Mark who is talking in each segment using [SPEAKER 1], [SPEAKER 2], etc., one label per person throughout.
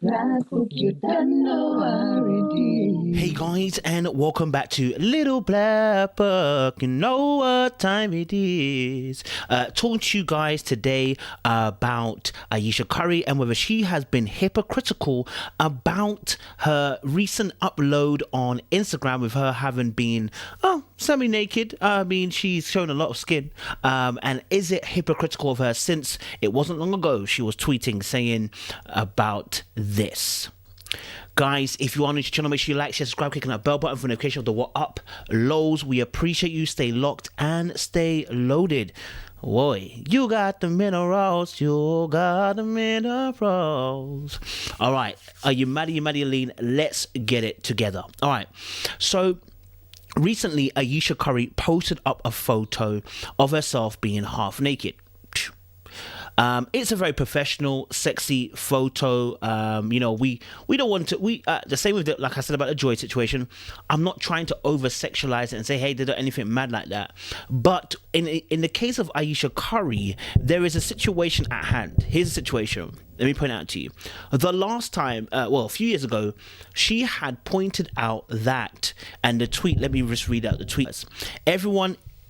[SPEAKER 1] Hey guys, and welcome back to Little Black Book. You know what time it is. Talking to you guys today about Ayesha Curry and whether she has been hypocritical about her recent upload on Instagram with her having been semi-naked. I mean, she's shown a lot of skin. And is it hypocritical of her, since it wasn't long ago she was tweeting saying about this. Guys, if you are new to the channel, make sure you like, share, subscribe, clicking that bell button for notification of the what up lows. We appreciate you. Stay locked and stay loaded. Boy, you got the minerals, you got the minerals. All right, are you Maddie, Lean? Let's get it together. All right, so recently Ayesha Curry posted up a photo of herself being half naked. It's a very professional, sexy photo. We don't want to. The same with like I said about the Joy situation. I'm not trying to over sexualize it and say, hey, they don't anything mad like that. But in the case of Ayesha Curry, there is a situation at hand. Here's the situation. Let me point out to you. The last time, a few years ago, she had pointed out that, and the tweet. Let me just read out the tweet.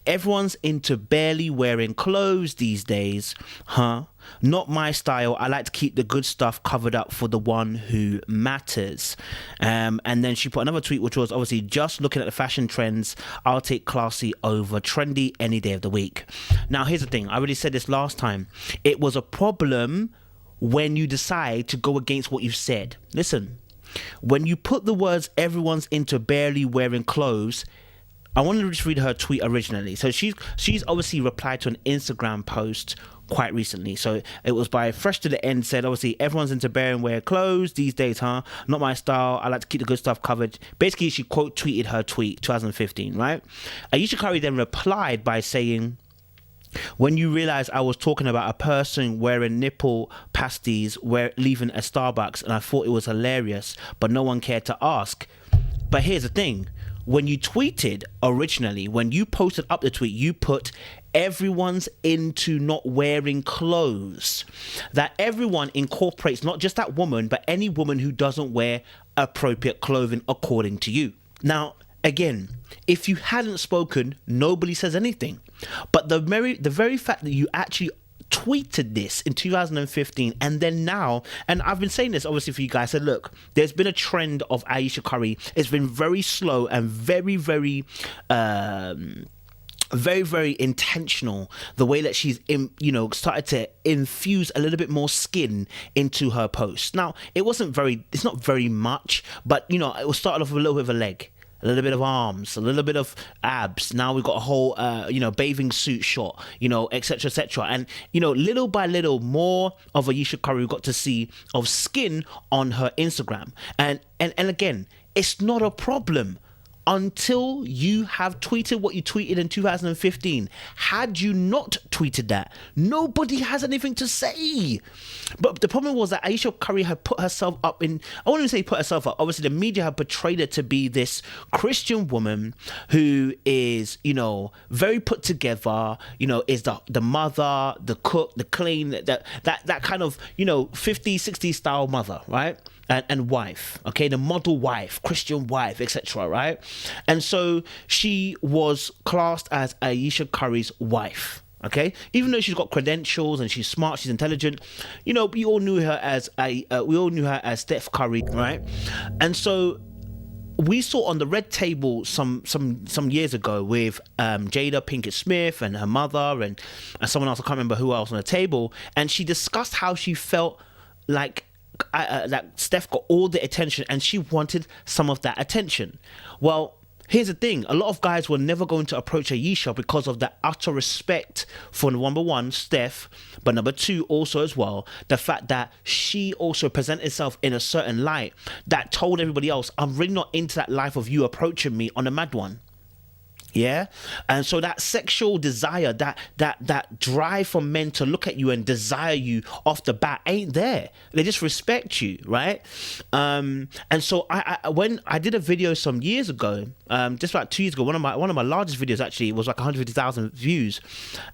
[SPEAKER 1] Everyone's into barely wearing clothes these days, huh? Not my style. I like to keep the good stuff covered up for the one who matters. And then she put another tweet, which was obviously just looking at the fashion trends. I'll take classy over trendy any day of the week. Now, here's the thing. I already said this last time. It was a problem when you decide to go against what you've said. Listen, when you put the words everyone's into barely wearing clothes, I wanted to just read her tweet originally. So she's obviously replied to an Instagram post quite recently. So it was by Fresh to the End, said obviously everyone's into barely wear clothes these days, huh? Not my style. I like to keep the good stuff covered. Basically, she quote tweeted her tweet 2015, right? Ayesha Curry then replied by saying, when you realize I was talking about a person wearing nipple pasties leaving a Starbucks, and I thought it was hilarious, but no one cared to ask. But here's the thing. When you tweeted originally, when you posted up the tweet, you put everyone's into not wearing clothes. That everyone incorporates not just that woman, but any woman who doesn't wear appropriate clothing according to you. Now, again, if you hadn't spoken, nobody says anything. But the very fact that you actually tweeted this in 2015 and then now, and I've been saying this obviously for you guys, I said, look, there's been a trend of Ayesha Curry. It's been very slow and very intentional, the way that she's started to infuse a little bit more skin into her posts. Now, it's not very much, but it was started off with a little bit of a leg, a little bit of arms, a little bit of abs. Now we've got a whole, bathing suit shot, etc., etc. And, little by little, more of Ayesha Curry we got to see of skin on her Instagram. And again, it's not a problem until you have tweeted what you tweeted in 2015. Had you not tweeted that, nobody has anything to say. But the problem was that Ayesha Curry had put herself up in, I wouldn't say put herself up, obviously the media had portrayed her to be this Christian woman who is, very put together, is the mother, the cook, the clean, that kind of, 50s, 60s style mother, right? And wife, okay, the model wife, Christian wife, etc., right? And so she was classed as Ayesha Curry's wife, okay? Even though she's got credentials and she's smart, she's intelligent, we all knew her as Steph Curry, right? And so we saw on the red table some years ago with Jada Pinkett Smith and her mother and someone else, I can't remember who else on the table, and she discussed how she felt like that Steph got all the attention and she wanted some of that attention. Well, here's the thing. A lot of guys were never going to approach Ayesha because of the utter respect for, number one, Steph, but number two, also as well, the fact that she also presented herself in a certain light that told everybody else, I'm really not into that life of you approaching me on a mad one. Yeah. And so that sexual desire, that drive for men to look at you and desire you off the bat ain't there. They just respect you, right? And so I when I did a video some years ago, just about 2 years ago, one of my largest videos actually, it was like 150,000 views,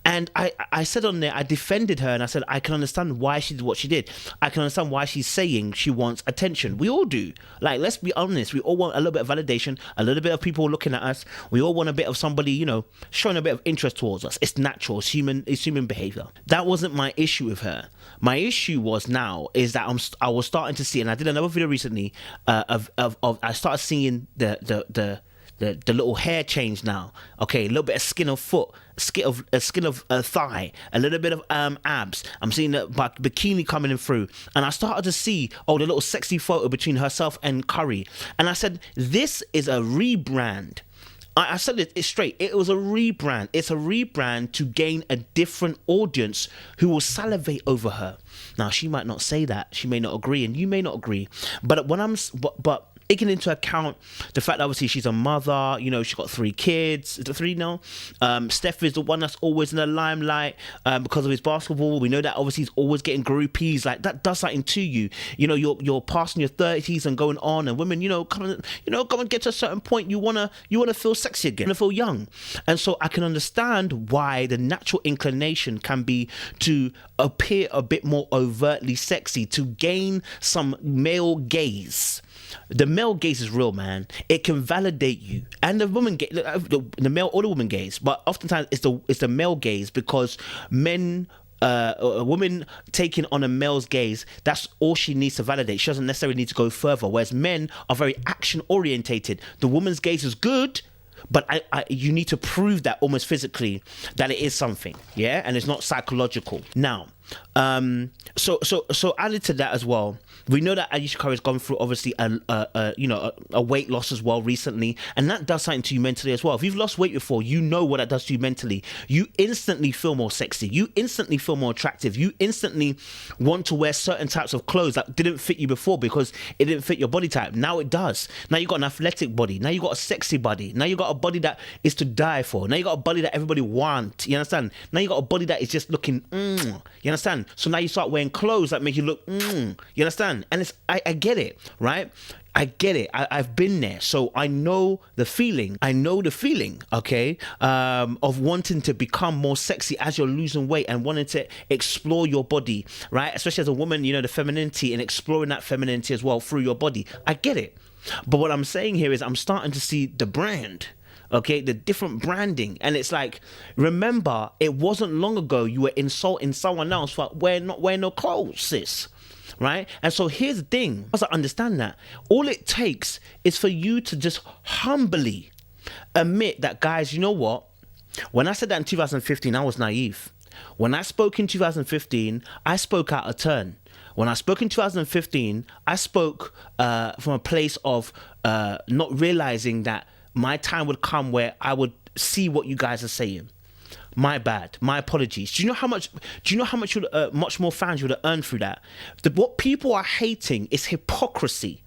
[SPEAKER 1] and I said on there, I defended her and I said I can understand why she did what she did. I can understand why she's saying she wants attention. We all do. Like, let's be honest, we all want a little bit of validation, a little bit of people looking at us. We all want a bit of somebody, you know, showing a bit of interest towards us. It's natural. It's human behavior. That wasn't my issue with her. My issue was now is that I was starting to see, and I did another video recently of I started seeing the little hair change now. Okay, a little bit of skin of foot, skin of thigh, a little bit of abs. I'm seeing the bikini coming in through, and I started to see the little sexy photo between herself and Curry, and I said, this is a rebrand. I said it straight. It was a rebrand. It's a rebrand to gain a different audience who will salivate over her. Now, she might not say that. She may not agree, and you may not agree. But but taking into account the fact that obviously she's a mother, you know, she's got 3 kids. Is it 3 now? Steph is the one that's always in the limelight because of his basketball. We know that obviously he's always getting groupies. Like, that does something to you. You know, you're passing your 30s and going on, and women, come and get to a certain point. You wanna feel sexy again, you wanna feel young, and so I can understand why the natural inclination can be to appear a bit more overtly sexy, to gain some male gaze. The male gaze is real, man. It can validate you, and the woman gaze, the male or the woman gaze, but oftentimes it's the male gaze, because men. A woman taking on a male's gaze, that's all she needs to validate. She doesn't necessarily need to go further, whereas men are very action orientated. The woman's gaze is good, but you need to prove that almost physically that it is something, yeah, and it's not psychological. Now, so added to that as well, we know that Ayesha Curry has gone through obviously a weight loss as well recently, and that does something to you mentally as well. If you've lost weight before, you know what that does to you mentally. You instantly feel more sexy. You instantly feel more attractive. You instantly want to wear certain types of clothes that didn't fit you before because it didn't fit your body type. Now it does. Now you got an athletic body. Now you got a sexy body. Now you got a body that is to die for. Now you got a body that everybody wants. You understand? Now you got a body that is just looking. You understand? So now you start wearing clothes that make you look. You understand? And I get it, right? I get it. I've been there, so I know the feeling. Okay, of wanting to become more sexy as you're losing weight and wanting to explore your body, right? Especially as a woman, you know, the femininity and exploring that femininity as well through your body. I get it, but what I'm saying here is I'm starting to see the brand. Okay, the different branding, and it's like, remember, it wasn't long ago you were insulting someone else for not wearing no clothes, sis. Right? And so here's the thing, because I understand that all it takes is for you to just humbly admit that, guys, you know what? When I said that in 2015, I was naive. When I spoke in 2015, I spoke out of turn. When I spoke in 2015, I spoke from a place of not realizing that my time would come where I would see what you guys are saying. My bad. My apologies. Do you know how much much more fans you would have earned through that? What people are hating is hypocrisy.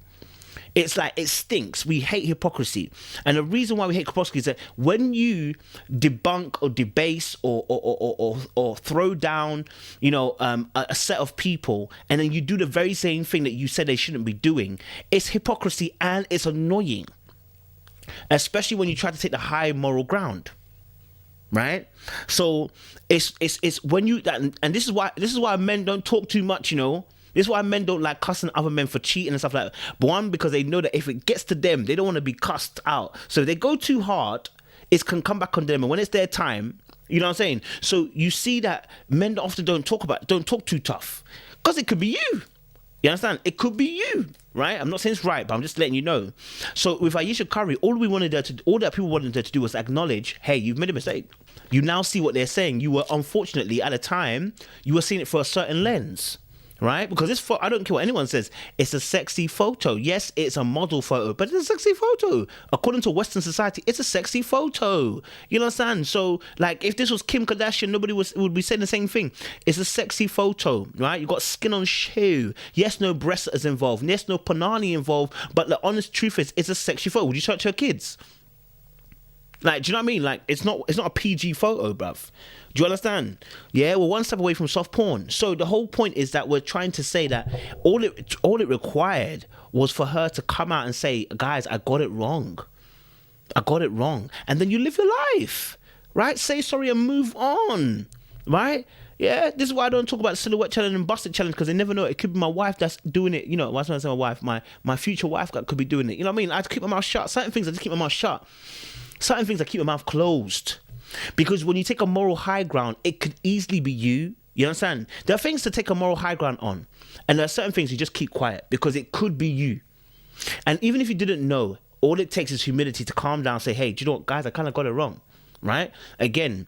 [SPEAKER 1] It's like, it stinks. We hate hypocrisy. And the reason why we hate hypocrisy is that when you debunk or debase or throw down, a set of people, and then you do the very same thing that you said they shouldn't be doing, it's hypocrisy, and it's annoying. Especially when you try to take the high moral ground. Right? So it's when you, and this is why men don't talk too much, This is why men don't like cussing other men for cheating and stuff like that. But one, because they know that if it gets to them, they don't want to be cussed out. So if they go too hard, it can come back on them. And when it's their time, you know what I'm saying? So you see that men often don't talk too tough. Because it could be you. You understand? It could be you, right? I'm not saying it's right, but I'm just letting you know. So with Ayesha Curry, all that people wanted her to do was acknowledge, hey, you've made a mistake. You now see what they're saying. You were, unfortunately, at a time, you were seeing it for a certain lens, right? Because I don't care what anyone says, it's a sexy photo. Yes, it's a model photo, but it's a sexy photo. According to Western society, it's a sexy photo. You understand? So, like, if this was Kim Kardashian, nobody would be saying the same thing. It's a sexy photo, right? You got skin on shoe. Yes, no breasts is involved. Yes, no panani involved. But the honest truth is, it's a sexy photo. Would you show it to your kids? Like, do you know what I mean? Like, it's not a PG photo, bruv. Do you understand? Yeah, we're one step away from soft porn. So the whole point is that we're trying to say that all it required was for her to come out and say, guys, I got it wrong. I got it wrong. And then you live your life, right? Say sorry and move on, right? Yeah, this is why I don't talk about silhouette challenge and busted challenge, because they never know. It could be my wife that's doing it. You know, why when I say my wife, my future wife could be doing it. You know what I mean? I have to keep my mouth shut. Certain things I just keep my mouth shut. Certain things I keep my mouth closed. Because when you take a moral high ground, it could easily be you. You understand? There are things to take a moral high ground on. And there are certain things you just keep quiet because it could be you. And even if you didn't know, all it takes is humility to calm down and say, hey, do you know what, guys, I kind of got it wrong, right? Again,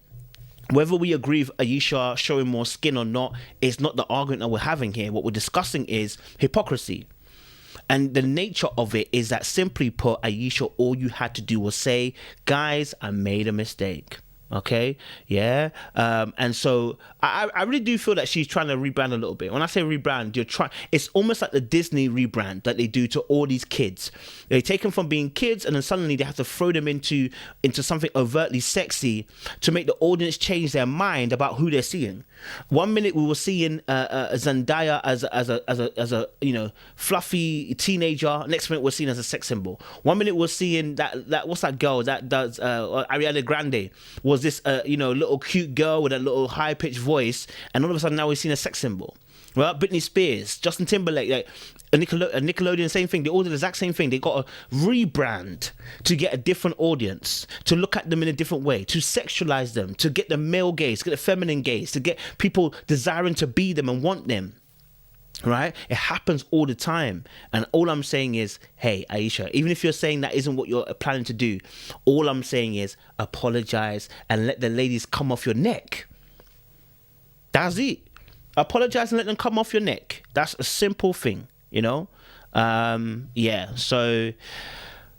[SPEAKER 1] whether we agree with Ayesha showing more skin or not, it's not the argument that we're having here. What we're discussing is hypocrisy. And the nature of it is that, simply put, Ayesha, all you had to do was say, guys, I made a mistake. Okay, yeah, and so I really do feel that she's trying to rebrand a little bit. When I say rebrand, it's almost like the Disney rebrand that they do to all these kids. They take them from being kids and then suddenly they have to throw them into something overtly sexy to make the audience change their mind about who they're seeing. One minute we were seeing Zendaya as a you know, fluffy teenager. Next minute we're seeing as a sex symbol. One minute we're seeing that what's that girl that does Ariana Grande was this you know, little cute girl with a little high pitched voice, and all of a sudden now we're seeing a sex symbol. Well, Britney Spears, Justin Timberlake, like Nickelodeon, same thing. They all did the exact same thing. They got a rebrand to get a different audience, to look at them in a different way, to sexualize them, to get the male gaze, to get the feminine gaze, to get people desiring to be them and want them. Right? It happens all the time. And all I'm saying is, hey, Ayesha, even if you're saying that isn't what you're planning to do, all I'm saying is apologize and let the ladies come off your neck. That's it. Apologize and let them come off your neck. That's a simple thing, you know? Yeah, so,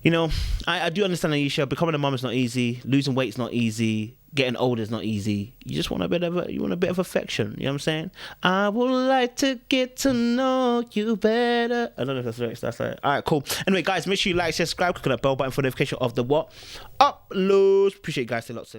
[SPEAKER 1] you know, I do understand, Ayesha, becoming a mum is not easy, losing weight is not easy, getting older is not easy. You just want a bit of affection, you know what I'm saying? I would like to get to know you better. I don't know if that's right. That's right. All right, cool. Anyway, guys, make sure you like, share, subscribe, click on that bell button for notification of the what? Uploads. Appreciate you guys. Stay locked.